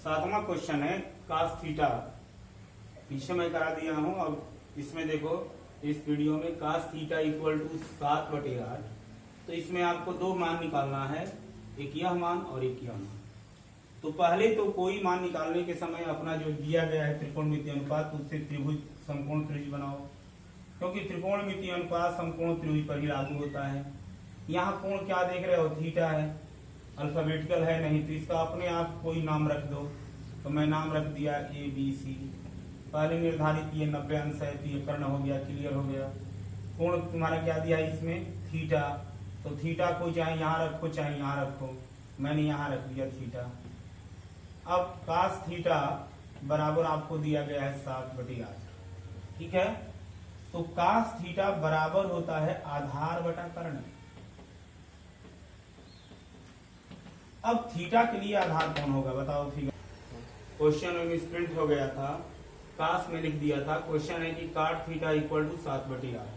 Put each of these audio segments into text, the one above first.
सातवां क्वेश्चन है cos theta. पीछे मैं करा दिया हूं। अब इसमें देखो, इस वीडियो में cos थीटा इक्वल टू 7/8। तो इसमें आपको दो मान निकालना है, एक यह मान और एक यह मान। तो पहले तो कोई मान निकालने के समय अपना जो दिया गया है त्रिकोणमितीय अनुपात, उससे त्रिभुज समकोण त्रिभुज बनाओ, क्योंकि त्रिकोणमितीय अनुपात समकोण त्रिभुज पर ही लागू होता है। यहाँ कोण क्या देख रहे हो, थीटा है, अल्फाबेटिकल है नहीं, तो इसका अपने आप कोई नाम रख दो। तो मैं नाम रख दिया ABC। पहले निर्धारित ये 90 अंश है, तो ये कर्ण हो गया, क्लियर हो गया। कोण तुम्हारा क्या दिया है इसमें, थीटा। तो थीटा को चाहे यहाँ रखो चाहे यहाँ रखो, मैंने यहाँ रख दिया थीटा। अब cos थीटा बराबर आपको दिया गया है 7/8, ठीक है। तो cos थीटा बराबर होता है आधार बटा कर्ण। अब थीटा के लिए आधार कौन होगा बताओ। फिगर क्वेश्चन में प्रिंट हो गया था, cos में लिख दिया था। क्वेश्चन है कि cot थीटा इक्वल टू 7/8।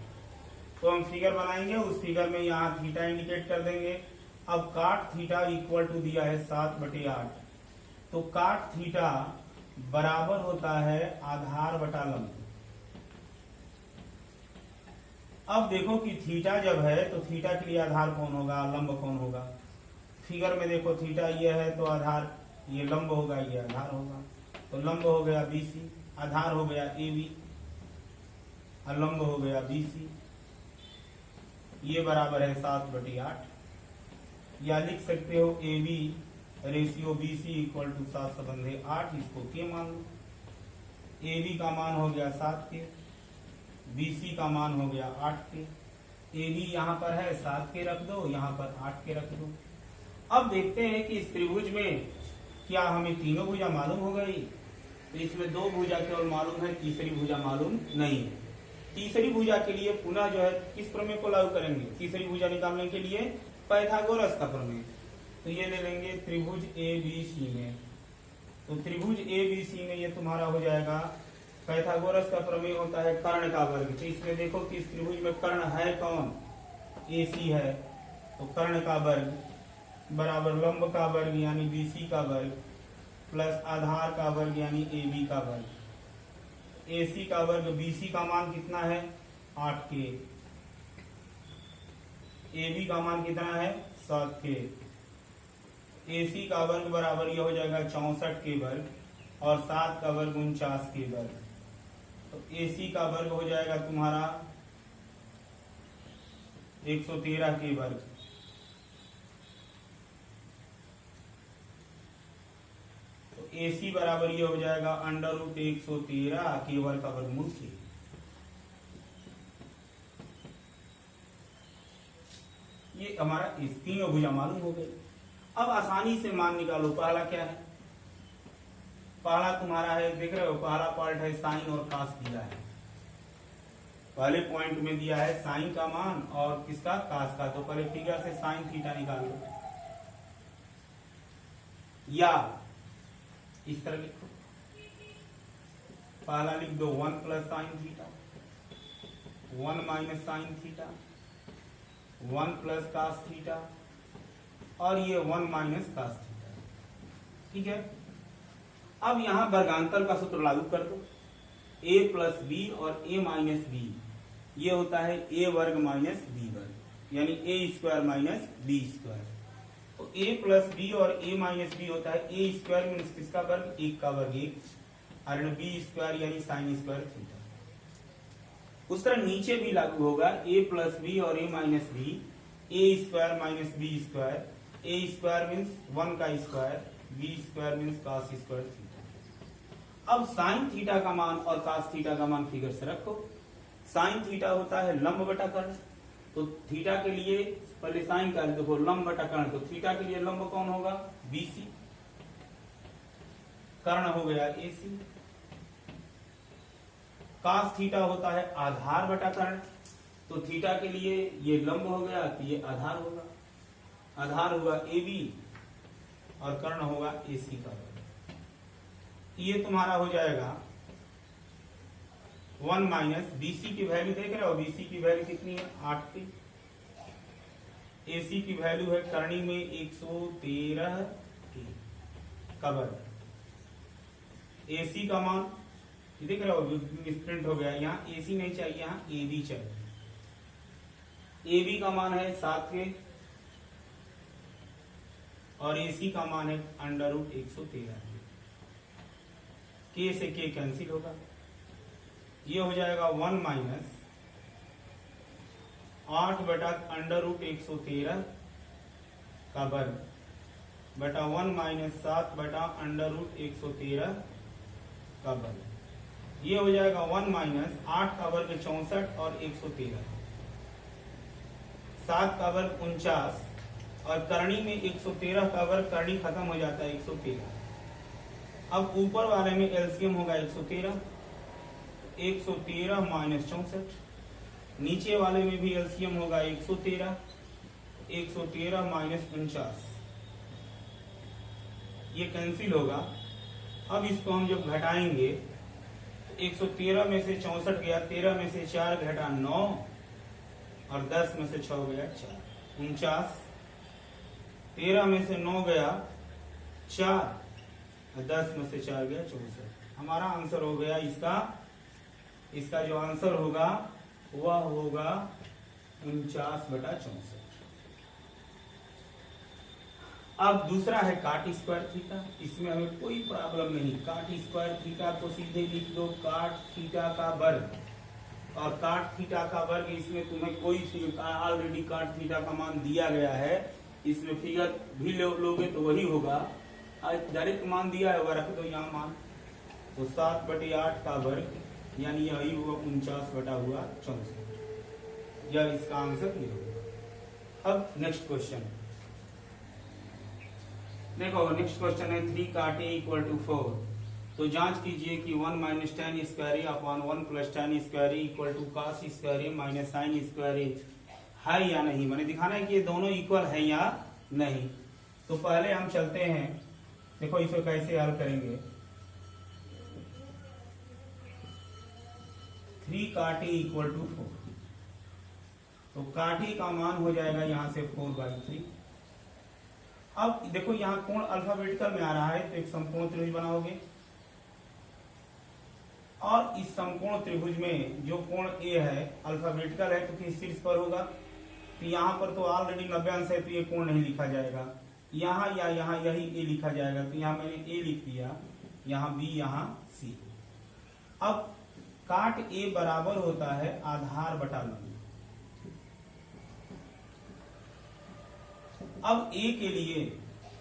तो हम फिगर बनाएंगे, उस फिगर में यहाँ थीटा इंडिकेट कर देंगे। अब cot थीटा इक्वल टू दिया है 7/8, तो cot थीटा बराबर होता है आधार बटा लंब। अब देखो कि थीटा जब है तो थीटा के लिए आधार कौन होगा, लंब कौन होगा। फिगर में देखो थीटा ये है तो आधार ये लंब होगा, ये आधार होगा। तो लंब हो गया BC, आधार हो गया AB, लंब हो गया BC। ये बराबर है 7/8। या लिख सकते हो AB ratio BC equal to 7/8। इसको के मान लो। AB का मान हो गया 7 के, BC का मान हो गया 8 के। AB यहाँ पर है 7 के रख दो, यहाँ पर 8 के रख दो। अब देखते हैं कि इस त्रिभुज में क्या हमें तीनों भुजा मालूम हो गई। तो इसमें दो भुजा केवल मालूम है, तीसरी भुजा मालूम नहीं है। तीसरी भुजा के लिए पुनः जो है किस प्रमेय को लागू करेंगे, तीसरी भुजा निकालने के लिए पाइथागोरस का प्रमेय। तो ये ले लेंगे त्रिभुज ABC में। तो त्रिभुज ABC में ये तुम्हारा हो जाएगा, पाइथागोरस का प्रमेय होता है कर्ण का वर्ग। तो इसमें देखो कि इस त्रिभुज में कर्ण है कौन, AC है। तो कर्ण का वर्ग बराबर लंब का वर्ग यानी BC का वर्ग प्लस आधार का वर्ग यानी AB का वर्ग। AC का वर्ग, BC का मान कितना है 8 के, AB का मान कितना है 7 के। AC का वर्ग बराबर ये हो जाएगा 64 के वर्ग और 7 का वर्ग 49 के वर्ग। तो AC का वर्ग हो जाएगा तुम्हारा 113 के वर्ग। तो AC बराबर ये हो जाएगा √113 के वर्ग का वर्गमूल 3। ये हमारा इस तीनों भुजा मालूम हो गई। अब आसानी से मान निकालो। पहला क्या है, पहला तुम्हारा है, देख रहे हो पहला पार्ट है साइन और कास दिया है। पहले पॉइंट में दिया है साइन का मान और किसका, कास का। तो पहले फिगर से साइन थीटा निकाल लो, या इस तरह लिखो। पहला लिख दो 1 plus sine theta, 1 minus sine theta, 1 plus cos theta और ये 1 माइनस कास थीटा, ठीक है। अब यहां वर्गांतर का सूत्र लागू कर दो। A प्लस B और A माइनस B ये होता है A वर्ग माइनस B वर्ग, यानी A square minus B square. तो A प्लस B और A माइनस B होता है A स्क्वायर मीन्स किसका वर्ग, 1 का वर्ग 1 और B स्क्वायर यानी साइन स्क्वायर थीटा। उस तरह नीचे भी लागू होगा A प्लस B और A minus B, A square minus B square. A square means 1 का square, B square means cos square theta. अब साइन थीटा का मान और cos थीटा का मान फिगर से रखो। साइन थीटा होता है लंब बटा कर्ण। तो थीटा के लिए पहले साइन का देखो, लंब बटा कर्ण। तो थीटा के लिए लंब कौन होगा, BC, कर्ण हो गया AC। cos थीटा होता है आधार बटा कर्ण। तो थीटा के लिए ये लंब हो गया तो ये आधार होगा, आधार होगा AB और कर्ण होगा AC का वर्ग। ये तुम्हारा हो जाएगा 1 माइनस BC की वैल्यू देख रहे हो, BC की वैल्यू कितनी है 8 की। AC की वैल्यू है करणी में 113 का वर्ग। AC का मान देख रहे हो मिसप्रिंट हो गया, यहाँ AC नहीं चाहिए, यहाँ AB चाहिए। AB का मान है 7 के और AC का मान है √113 के से के कैंसिल होगा, ये हो जाएगा 1 माइनस 8 बटा √113 का वर्ग बटा 1 माइनस 7 बटा √113 का वर्ग, ये हो जाएगा 1 माइनस 8 का वर्ग 64 और 113, 7 का वर्ग 49 और करणी में 113 का वर्ग, करणी खत्म हो जाता है 113। अब ऊपर वाले में एलसीएम होगा 113, 113 माइनस 64, नीचे वाले में भी एलसीएम होगा 113, 113 माइनस 49, ये कैंसिल होगा। अब इसको हम जब घटाएंगे तो 113 में से 64 गया, 13 में से 4 घटा 9 और 10 में से 6 गया 4, 49, 13 में से 9 गया 4 और 10 में से 4 गया 64। हमारा आंसर हो गया इसका जो आंसर होगा वह होगा 49/64। अब दूसरा है काट स्क्वायर थीटा, इसमें हमें कोई प्रॉब्लम नहीं, काट स्क्वायर थीटा को सीधे लिख दो काट थीटा का वर्ग, और काट थीटा का वर्ग इसमें तुम्हें कोई ऑलरेडी काट थीटा का मान दिया गया है, इसमें फिगर भी लोगे तो वही होगा, डायरेक्ट मान दिया है वह रख दो यहाँ मान, तो 7/8 का वर्ग यानी यही हुआ 49/64, यह इसका आंसर ये होगा। अब नेक्स्ट क्वेश्चन देखो, नेक्स्ट क्वेश्चन है 3 काट a = 4, तो जांच कीजिए कि 1 minus tan square upon 1 plus tan square equal to cos square minus sin square है या नहीं, मैंने दिखाना है कि ये दोनों इक्वल है या नहीं। तो पहले हम चलते हैं, देखो इसे कैसे हल करेंगे। 3 काट a = 4, तो काट a का मान हो जाएगा यहां से 4/3। अब देखो यहाँ कोण अल्फाबेटिकल में आ रहा है, तो एक समकोण त्रिभुज बनाओगे और इस समकोण त्रिभुज में जो कोण A है अल्फाबेटिकल है तो किस शीर्ष पर होगा, तो यहाँ पर तो ऑलरेडी 90 अंश है तो ये कोण नहीं लिखा जाएगा, यहाँ या यहाँ यही A लिखा जाएगा, तो यहाँ मैंने A लिख दिया, यहाँ B, यहाँ C। अब काट A बराबर होता है आधार बटा लंब। अब A के लिए,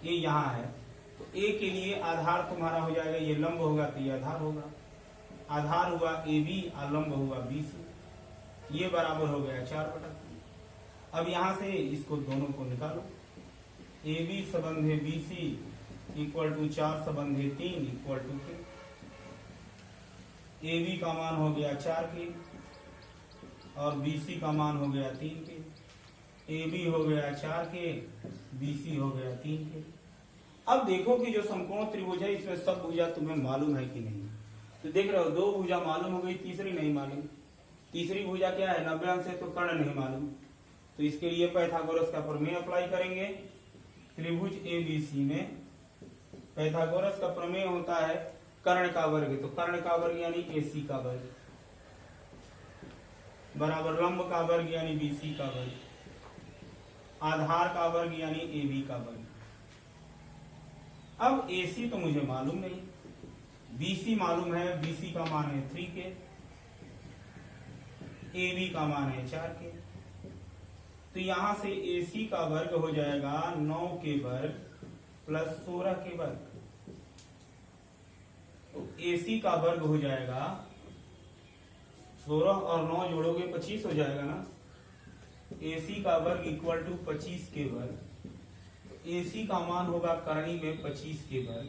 ये यहाँ है तो A के लिए आधार तुम्हारा हो जाएगा, ये लंब होगा तो ये आधार होगा, आधार हुआ AB और लंब हुआ BC, ये बराबर हो गया 4/3। अब यहाँ से इसको दोनों को निकालो, AB संबंधे BC इक्वल टू 4 संबंधे 3 इक्वल टू के, AB का मान हो गया 4 के और BC का मान हो गया 3 के, AB हो गया 4 के, BC हो गया 3 के। अब देखो कि जो समकोण त्रिभुज है इसमें सब भुजा तुम्हें मालूम है कि नहीं, तो देख रहे हो 2 भुजा मालूम हो गई, तीसरी नहीं मालूम। तीसरी भुजा क्या है, 90 अंश है तो कर्ण नहीं मालूम, तो इसके लिए पाइथागोरस का प्रमेय अप्लाई करेंगे। त्रिभुज ABC में पाइथागोरस का प्रमेय होता है कर्ण का वर्ग, तो कर्ण का वर्ग यानी AC का वर्ग बराबर लंब का वर्ग यानी BC का वर्ग, आधार का वर्ग यानी AB का वर्ग। अब AC तो मुझे मालूम नहीं, BC मालूम है, BC का मान है 3 के, AB का मान है 4 के, तो यहां से AC का वर्ग हो जाएगा 9 के वर्ग प्लस 16 के वर्ग, तो AC का वर्ग हो जाएगा 16 और 9 जोड़ोगे 25 हो जाएगा ना, AC का वर्ग इक्वल टू 25 के वर्ग, तो AC का मान होगा करणी में 25 के वर्ग,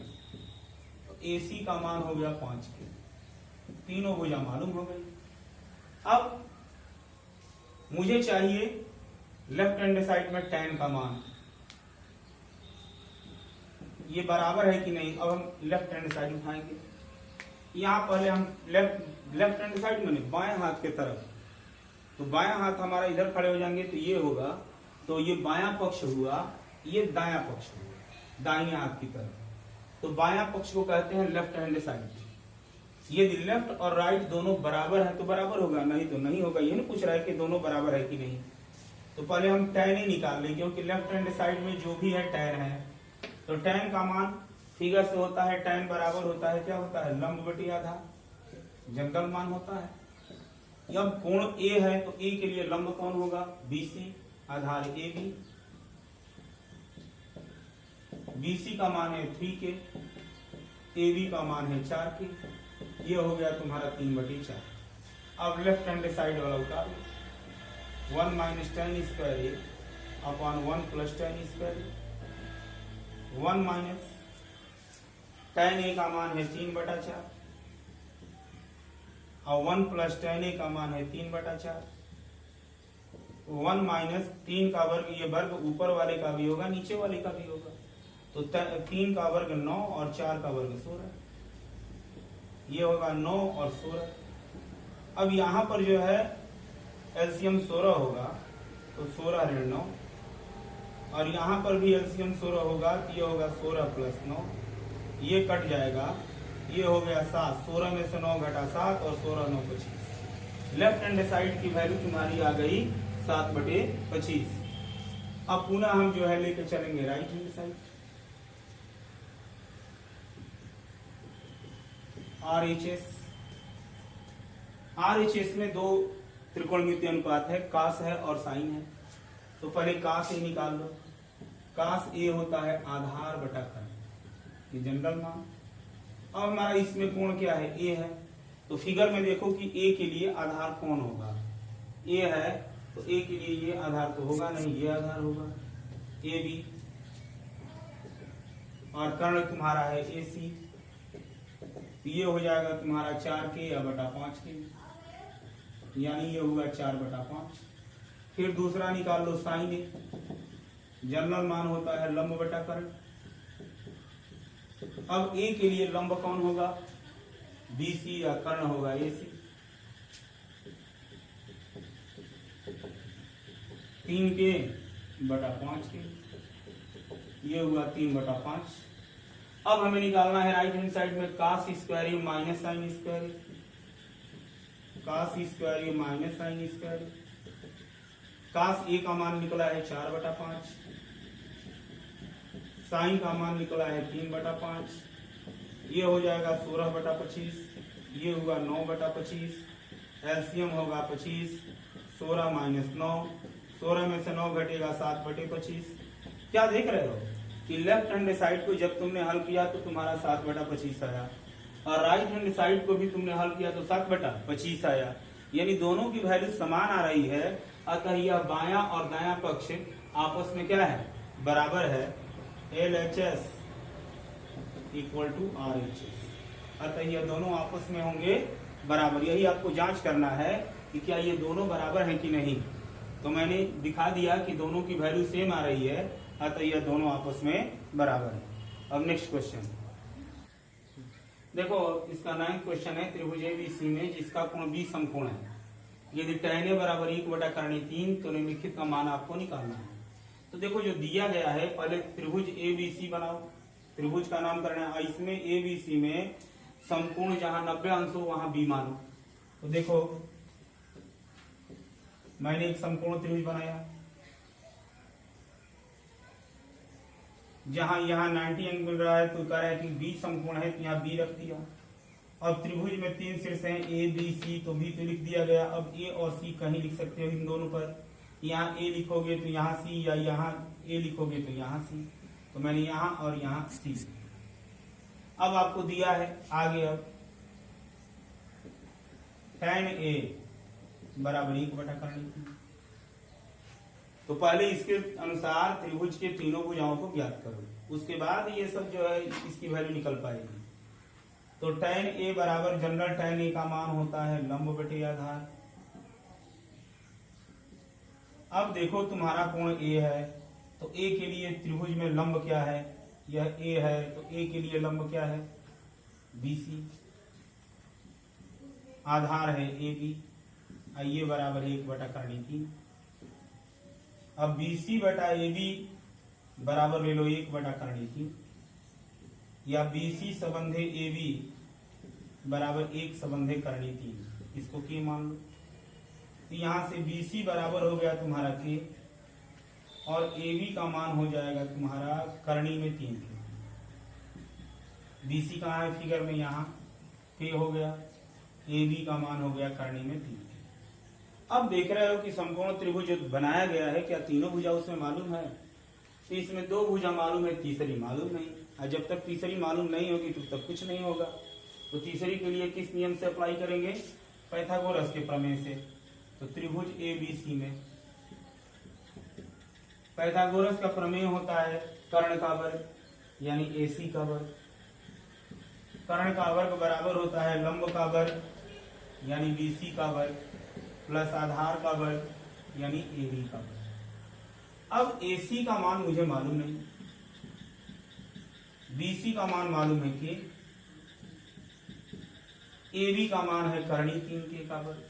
तो AC का मान हो गया 5 के, तीनों भुजा मालूम हो गई। अब मुझे चाहिए लेफ्ट हैंड साइड में tan का मान, ये बराबर है कि नहीं। अब हम लेफ्ट हैंड साइड उठाएंगे, यहाँ पहले हम लेफ्ट हैंड साइड में बाएं हाथ के तरफ, तो बायां हाथ हमारा इधर खड़े हो जाएंगे तो ये होगा, तो ये बायां पक्ष हुआ, ये दायां पक्ष हुआ दाहिने हाथ की तरफ, तो बायां पक्ष को कहते हैं लेफ्ट हैंड साइड। यदि लेफ्ट और राइट दोनों बराबर है तो बराबर होगा, नहीं तो नहीं होगा। ये नहीं पूछ रहा है कि दोनों बराबर है कि नहीं। तो पहले हम tan ही निकाल लें, क्योंकि लेफ्ट हैंड साइड में जो भी है tan है। तो tan का मान फिगर से होता है, tan बराबर होता है, क्या होता है, लंब बटे आधार, जनरल मान होता है। अब कोण A है तो A के लिए लंब कौन होगा, BC, आधार AB। BC का मान है 3K, AB का मान है 4K। ये हो गया तुम्हारा 3/4। अब लेफ्ट हैंड साइड वाला उतार लो, 1 minus tan square A upon 1 plus tan square A। 1 minus tan A का मान है 3/4 और 1 प्लस tan A का मान है 3/4। 1 माइनस 3 का वर्ग, ये वर्ग ऊपर वाले का भी होगा नीचे वाले का भी होगा, तो 3 का वर्ग 9 और 4 का वर्ग 16, ये होगा 9 और 16। अब यहाँ पर जो है एलसीएम 16 होगा, तो 16 ऋण 9, और यहाँ पर भी एलसीएम 16 होगा, तो ये होगा 16 प्लस 9, ये कट जाएगा, ये हो गया 7। 16 में से 9 घटा 7 और 16 9 25। लेफ्ट हैंड साइड की वैल्यू तुम्हारी आ गई 7/25। अब पुनः हम जो है लेके चलेंगे राइट हैंड साइड। RHS में दो त्रिकोणमितीय अनुपात है, कास है और साइन है। तो पहले कास ए निकाल लो। कास ए होता है आधार बटा कर्ण, ये जनरल मान। अब हमारा इसमें कोण क्या है, ए है। तो फिगर में देखो कि ए के लिए आधार कौन होगा, ए है तो ए के लिए ये आधार तो होगा नहीं, ये आधार होगा ए बी, और कर्ण तुम्हारा है ए सी, तो ये हो जाएगा तुम्हारा 4K या बटा 5K, यानी ये होगा 4/5। फिर दूसरा निकाल लो साइन ए, जनरल मान होता है लंब बटा कर्ण। अब ए के लिए लंब कौन होगा, BC, या कर्ण होगा AC। 3K बटा 5K, ये हुआ 3/5। अब हमें निकालना है राइट हैंड साइड में cos square minus sine square, cos square minus sine square. Cos A का मान निकला है 4/5, साइन का मान निकला है 3/5, ये हो जाएगा 16/25, ये हुआ 9/25, एलसीएम होगा 25, 16 माइनस 9, 16 में से 9 घटेगा 7/25। क्या देख रहे हो कि लेफ्ट हैंड साइड को जब तुमने हल किया तो तुम्हारा 7/25 आया, और राइट हैंड साइड को भी तुमने हल किया तो 7/25 आया, यानी दोनों की वैल्यू समान आ रही है। अतः यह बायां और दायां पक्ष आपस में क्या है, बराबर है। LHS इक्वल टू RHS, अतः ये दोनों आपस में होंगे बराबर। यही आपको जांच करना है कि क्या ये दोनों बराबर हैं कि नहीं। तो मैंने दिखा दिया कि दोनों की वैल्यू सेम आ रही है, अतः ये दोनों आपस में बराबर है। अब नेक्स्ट क्वेश्चन देखो, इसका 9th क्वेश्चन है। त्रिभुज ABC में जिसका कोण B समकोण है, यदि tan A बराबर 1/3 तो निम्नलिखित का मान आपको निकालना है। तो देखो जो दिया गया है, पहले त्रिभुज ABC बनाओ, त्रिभुज का नाम करना है। इसमें ABC में समकोण जहां 90 अंश हो वहां B मानो। तो देखो मैंने एक समकोण त्रिभुज बनाया, जहां यहाँ 90 अंक मिल रहा है, तो कह रहा है कि B समकोण है, तो यहाँ B रख दिया। अब त्रिभुज में 3 शीर्ष हैं A B C, तो B तो लिख दिया गया। अब A और C कहीं लिख सकते हो इन दोनों पर, यहाँ A लिखोगे तो यहाँ C, या यहाँ A लिखोगे तो यहाँ C, तो मैंने यहाँ और यहाँ C। अब आपको दिया है आगे, अब tan A बराबर 1/3। तो पहले इसके अनुसार त्रिभुज के तीनों भुजाओं को ज्ञात करो, उसके बाद ये सब जो है इसकी वैल्यू निकल पाएगी। तो tan A बराबर जनरल tan A का मान होता है लंब बटे आधार। अब देखो तुम्हारा कोण A है, तो A के लिए त्रिभुज में लंब क्या है, यह A है, तो A के लिए लंब क्या है, BC, आधार है AB, ये बराबर 1/3। अब BC बटा AB बराबर ले लो 1/3, या BC संबंधे AB बराबर 1 संबंधे करनी 3, इसको के मान लो। तो यहाँ से BC बराबर हो गया तुम्हारा के, और AB का मान हो जाएगा तुम्हारा करनी में 3 के। BC कहाँ है फिगर में, यहाँ के हो गया, AB का मान हो गया करनी में 3 के। अब देख रहे हो कि समकोण त्रिभुज बनाया गया है, क्या तीनों भुजा उसमें मालूम है? तो इसमें 2 भुजा मालूम है, तीसरी मालूम नहीं। और जब तक तीसरी मालूम नहीं होगी तो तब कुछ नहीं होगा। तो तीसरी के लिए किस नियम से अप्लाई करेंगे? पाइथागोरस के प्रमेय से। तो त्रिभुज ABC में पाइथागोरस का प्रमेय होता है कर्ण का वर्ग यानी AC का वर्ग। कर्ण का वर्ग बराबर होता है लंब का वर्ग यानी BC का वर्ग प्लस आधार का वर्ग यानी AB का वर्ग। अब AC का मान मुझे मालूम नहीं, BC का मान मालूम है कि AB का मान है करणी 3 के का वर्ग।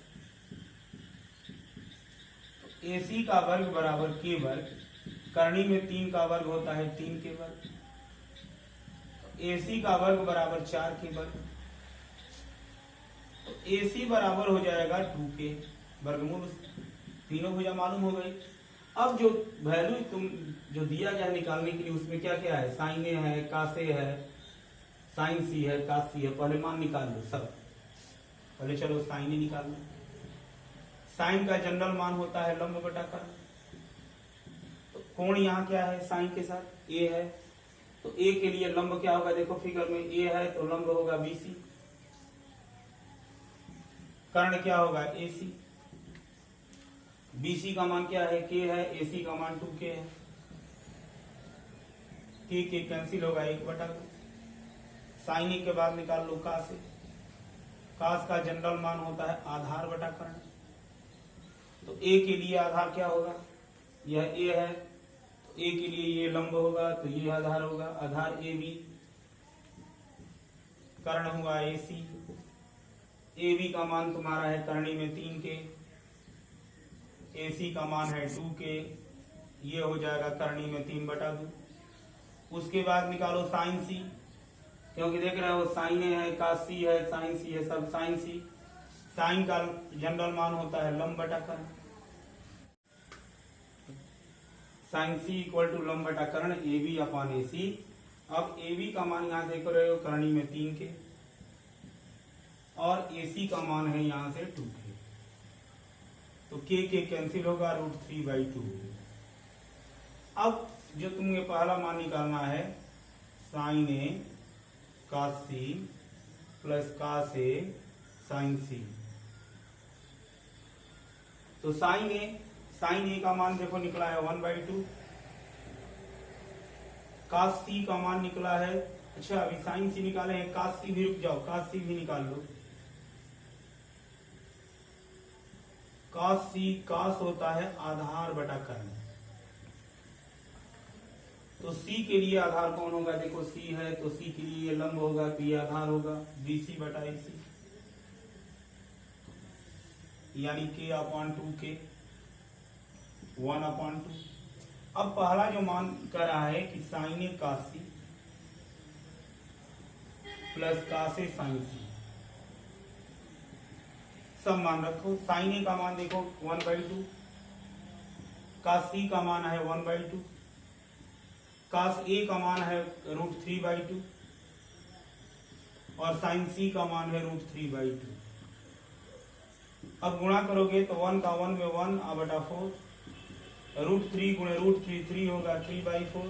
तो AC का वर्ग बराबर के वर्ग, करणी में 3 का वर्ग होता है 3 के वर्ग। तो AC का वर्ग बराबर 4 के वर्ग। तो AC बराबर हो जाएगा 2 के वर्गमूल। तीनों भुजा मालूम हो गई। अब जो वैल्यू तुम जो दिया गया निकालने के लिए उसमें क्या क्या है? साइन ए है, कासे है, साइन सी है, कास सी है। पहले मान निकाल लो सब। पहले चलो साइन ए निकाल लो। साइन का जनरल मान होता है लंब बटा कर्ण। तो कोण यहाँ क्या है? साइन के साथ ए है। तो ए के लिए लंब क्या होगा? देखो फिगर में ए है तो लंब होगा BC। कर्ण क्या होगा? AC। BC का मान क्या है? के है। AC का मान 2K है। के कैंसिल होगा 1/2। साइन ए के बाद निकाल लो कास ए। कास का जनरल मान होता है आधार बटा कर्ण। तो A के लिए आधार क्या होगा? यह A है तो A के लिए ये लंब होगा तो ये आधार होगा, आधार AB। कर्ण हुआ AC। AB का मान तुम्हारा है करणी में 3 के, AC का मान है 2 के, ये हो जाएगा करणी में 3/2। उसके बाद निकालो साइन C, क्योंकि देख रहे हो साइन ए है, कास सी है, साइन सी है, सब साइन सी। साइन का जनरल मान होता है लंब बटा कर्ण। साइन C इक्वल टू लंब बटा कर्ण AB अपॉन AC। अब AB का मान यहाँ देख रहे हो करणी में 3 के, और AC का मान है यहाँ से 2 के। तो के कैंसिल होगा, √3/2। अब जो तुम्हें पहला मान निकालना है साइन ए कास सी प्लस कास ए साइन सी। तो साइन ए का मान देखो निकला है 1/2। कास सी का मान निकला है, अच्छा अभी साइन सी निकाले हैं, कास सी भी रुक जाओ, कास सी भी निकाल लो। कास सी कास होता है आधार बटा कर्ण। तो C के लिए आधार कौन होगा? देखो C है तो C के लिए ये लंब होगा तो ये आधार होगा BC बटा AC यानी K/2 1/2। अब पहला जो मान कर रहा है कि साइन ए कास सी प्लस कास ए साइन सी, सब मान रखो। साइन ए का मान देखो 1/2, कास सी का मान है 1/2, कास ए का मान है √3/2 और साइन सी का मान है √3/2। अब गुणा करोगे तो 1 का 1 में 1/4, √3 गुणे √3 3 होगा 3/4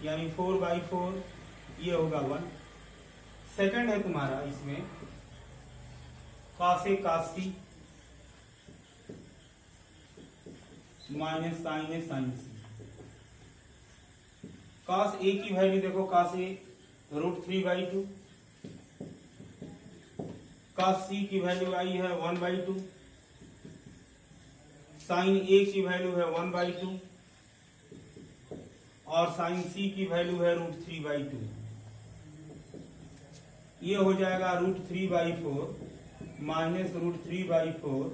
यानी 4/4, ये होगा 1। सेकंड है तुम्हारा इसमें कास ए कास सी माइनस साइन ए साइन सी। कास ए की वैल्यू देखो, कास ए √3/2, कास सी की वैल्यू आई है 1/2, साइन ए की वैल्यू है 1/2 और साइन सी की वैल्यू है √3/2। ये हो जाएगा √3/4 माइनस √3/4,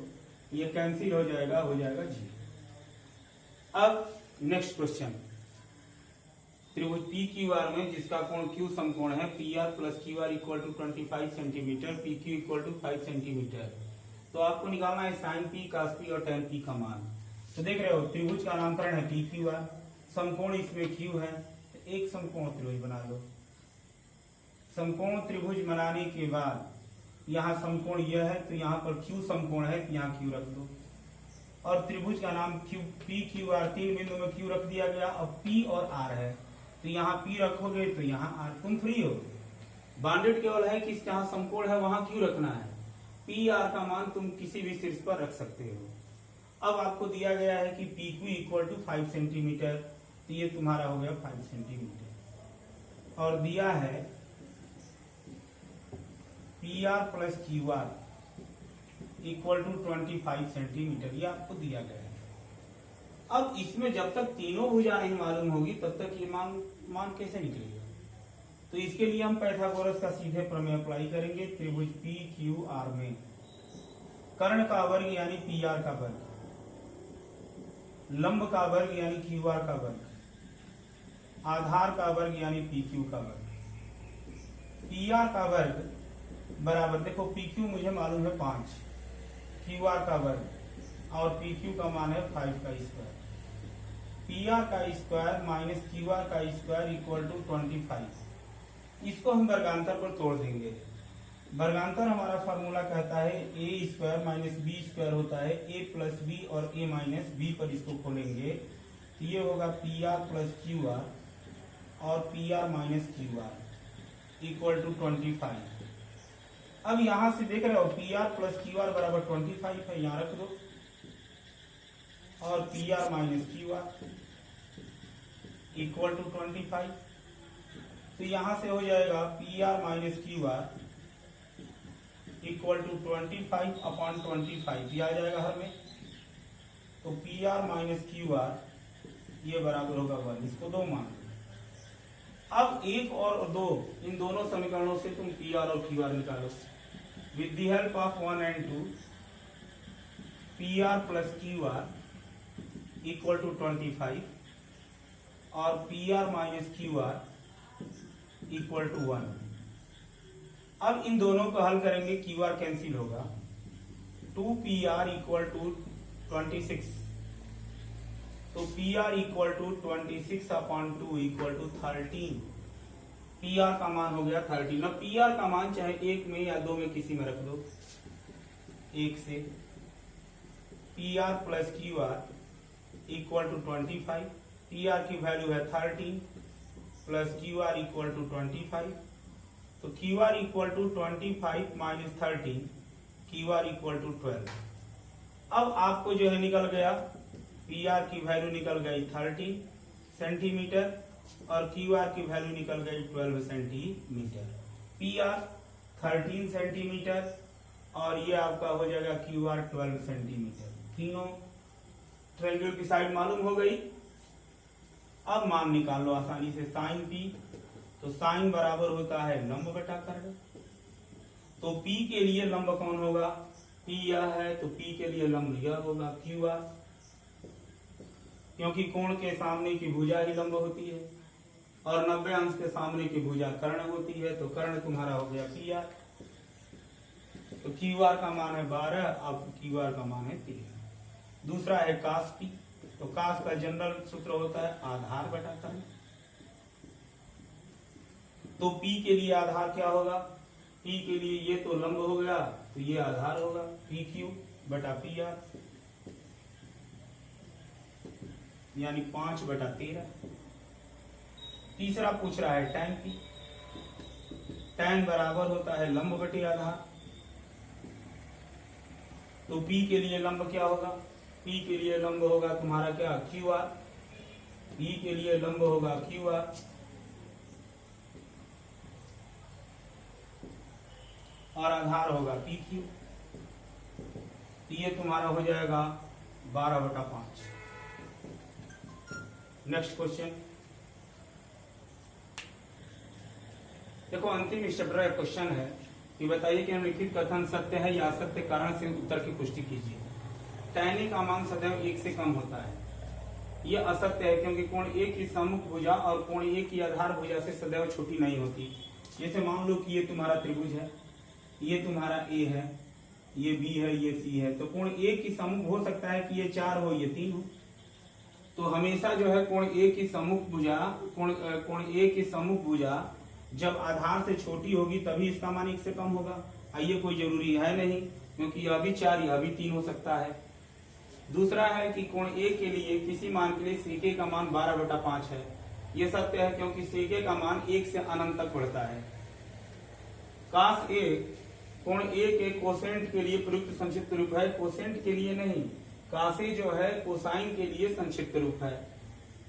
ये कैंसिल हो जाएगा 0। अब नेक्स्ट क्वेश्चन, त्रिभुज पी क्यू आर में जिसका कोण क्यू समकोण है P R plus Q R equal to 25 centimetre, P Q equal to 5 centimetre. तो आपको निकालना है साइन पी, कास पी और टेन पी का मान। तो देख रहे हो त्रिभुज का नामकरण है पी क्यू आर, समकोण इसमें क्यू है, तो एक समकोण त्रिभुज बना लो। समकोण त्रिभुज बनाने के बाद यहाँ समकोण यह है तो यहाँ पर क्यू समकोण है तो यहाँ क्यू रख दो। और त्रिभुज का नाम क्यू पी क्यू आर, तीन बिंदु में क्यू रख दिया गया। अब पी और आर है तो यहाँ पी रखोगे तो यहाँ आर, तुम फ्री हो। बाउंडेड केवल है कि जहाँ समकोण है वहां क्यू रखना है। पी आर का मान तुम किसी भी शीर्ष पर रख सकते हो। अब आपको दिया गया है कि P Q equal to 5 centimetre, तो ये तुम्हारा हो गया 5 सेंटीमीटर। और दिया है P R plus Q R equal to 25 centimetre, ये आपको दिया गया है। अब इसमें जब तक तीनों भुजा नहीं मालूम होगी तब तक ये मान कैसे निकलेगा। तो इसके लिए हम पाइथागोरस का सीधे प्रमेय अप्लाई करेंगे। त्रिभुज पी क्यू आर में कर्ण का वर्ग यानी पी आर का वर्ग, लंब का वर्ग यानी क्यू आर का वर्ग, आधार का वर्ग यानी पी क्यू का वर्ग। पी आर का वर्ग बराबर, देखो पी क्यू मुझे मालूम है 5, क्यू आर का वर्ग और पी क्यू का मान है 5 का स्क्वायर। पी आर का स्क्वायर माइनस क्यू आर का स्क्वायर इक्वल टू 25। इसको हम वर्गांतर पर तोड़ देंगे। वर्गांतर हमारा फार्मूला कहता है ए स्क्वायर माइनस बी स्क्वायर होता है ए प्लस बी और ए माइनस बी पर इसको खोलेंगे तो ये होगा P R plus Q R और P R minus Q R equal to 25। अब यहां से देख रहे हो P R plus Q R बराबर 25 है, यहां रख दो। और P R minus Q R equal to 25, तो यहां से हो जाएगा P R minus Q R equal to 25 upon 25, ये आ जाएगा हर में। तो P R minus Q are ये बराबर होगा 1, इसको 2 मान लो। अब 1 और 2 इन दोनों समीकरणों से तुम पी आर और क्यू आर निकालो। With the help of 1 and 2 P R plus Q R equal to 25 और P R minus Q R equal to 1। अब इन दोनों को हल करेंगे, क्यू आर कैंसिल होगा, 2 पी आर इक्वल टू 26। तो P R equal to 26 upon 2 equal to 13। P R का मान हो गया 13। अब पी आर का मान चाहे 1 में या 2 में किसी में रख दो, 1 से। P R plus Q R equal to 25, P R की वैल्यू है 13 plus Q R equal to 25। तो Q R equal to 25 minus 13, Q R equal to 12। अब आपको जो है निकल गया पी आर की वैल्यू निकल गई 13 सेंटीमीटर और क्यू आर की वैल्यू निकल गई 12 सेंटीमीटर। पी आर 13 सेंटीमीटर और ये आपका हो जाएगा क्यू आर 12 सेंटीमीटर। तीनों ट्रायंगल की साइड मालूम हो गई। अब मान निकाल लो आसानी से साइन पी। तो साइन बराबर होता है लंब बटा कर्ण। तो पी के लिए लंब कौन होगा, पी यह है तो पी के लिए लंब यह होगा क्यू आर, क्योंकि कोण के सामने की भुजा ही लंब होती है और 90 अंश के सामने की भुजा कर्ण होती है। तो कर्ण तुम्हारा हो गया पी आर। तो क्यू आर का मान है 12, अब क्यू आर का मान है 13। दूसरा है कास पी। तो कास का जनरल सूत्र होता है आधार बटा कर्ण। तो P के लिए आधार क्या होगा, P के लिए ये तो लंब हो गया तो ये आधार होगा PQ बटा PR, यानी 5 बटा 13। तीसरा पूछ रहा है tan P। tan बराबर होता है लंब बटे आधार। तो P के लिए लंब क्या होगा, P के लिए लंब होगा तुम्हारा क्या QR, P के लिए लंब होगा QR और आधार होगा PQ। तो ये तुम्हारा हो जाएगा 12 बटा 5। नेक्स्ट क्वेश्चन देखो, अंतिम स्टेप का क्वेश्चन है कि बताइए कि निम्नलिखित कथन सत्य है या असत्य, कारण से उत्तर की पुष्टि कीजिए। tan A का मान सदैव 1 से कम होता है, ये असत्य है, क्योंकि कोण ए की सम्मुख भुजा और कोण ए की आधार भुजा से सदैव छोटी नहीं होती। जैसे मान लो कि ये तुम्हारा त्रिभुज है, ये तुम्हारा ए है, ये बी है, ये सी है, तो कोण ए की सम्मुख हो सकता है कि ये 4 हो, ये 3 हो। तो हमेशा जो है कोण ए की सम्मुख भुजा, कोण ए की सम्मुख भुजा जब आधार से छोटी होगी तभी इसका मान 1 से कम होगा। ये कोई जरूरी है नहीं, क्योंकि यह भी 4 यह भी 3 हो सकता है। दूसरा है कि कोण ए के लिए किसी मान के लिए सेके का मान 12/5 है। यह सत्य है, क्योंकि सेके का मान 1 से अनंत तक बढ़ता है। काश ए कोण ए के कोसेंट के लिए प्रयुक्त संक्षिप्त रूप है, कोसेंट के लिए नहीं। कासे जो है कोसाइन के लिए संक्षिप्त रूप है,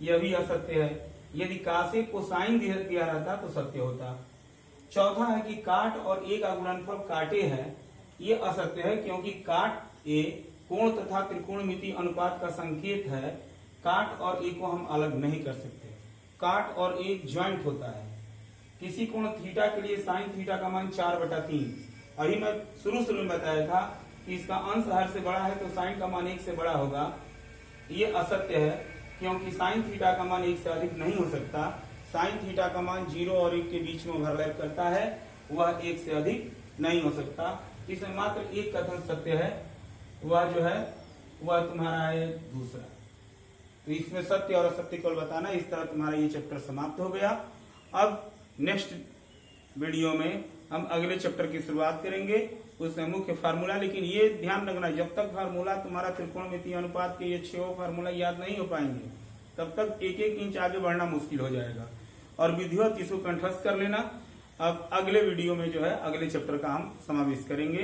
यह भी असत्य है। यदि कासे कोसाइन दिया रहता तो सत्य होता। चौथा है कि काट और ए का गुणनफल काटे है, ये असत्य है, क्योंकि काट ए कोण तथा त्रिकोणमिति अनुपात का संकेत है। काट और ए को हम अलग नहीं कर सकते, काट और ए ज्वाइंट होता है। किसी कोण थीटा के लिए साइन थीटा का मान 4/3। अभी मैं शुरू में बताया था कि इसका अंश हर से बड़ा है तो साइन का मान 1 से बड़ा होगा। ये असत्य है, क्योंकि साइन थीटा का मान 1 से अधिक नहीं हो सकता। साइन थीटा का मान 0 और 1 के बीच में ओवरलैप करता है, वह 1 से अधिक नहीं हो सकता। इसमें मात्र एक कथन सत्य है, वह जो है वह तुम्हारा है दूसरा। तो इसमें सत्य और असत्य को बताना। इस तरह तुम्हारा ये चैप्टर समाप्त हो गया। अब नेक्स्ट वीडियो में हम अगले चैप्टर की शुरुआत करेंगे, उसमें मुख्य फार्मूला। लेकिन ये ध्यान रखना, जब तक फार्मूला तुम्हारा त्रिकोणमितीय अनुपात के ये 6 फार्मूला याद नहीं हो पाएंगे तब तक 1-1 इंच आगे बढ़ना मुश्किल हो जाएगा। और विधिवत इसको कंठस्थ कर लेना। अब अगले वीडियो में जो है अगले चैप्टर का हम समावेश करेंगे।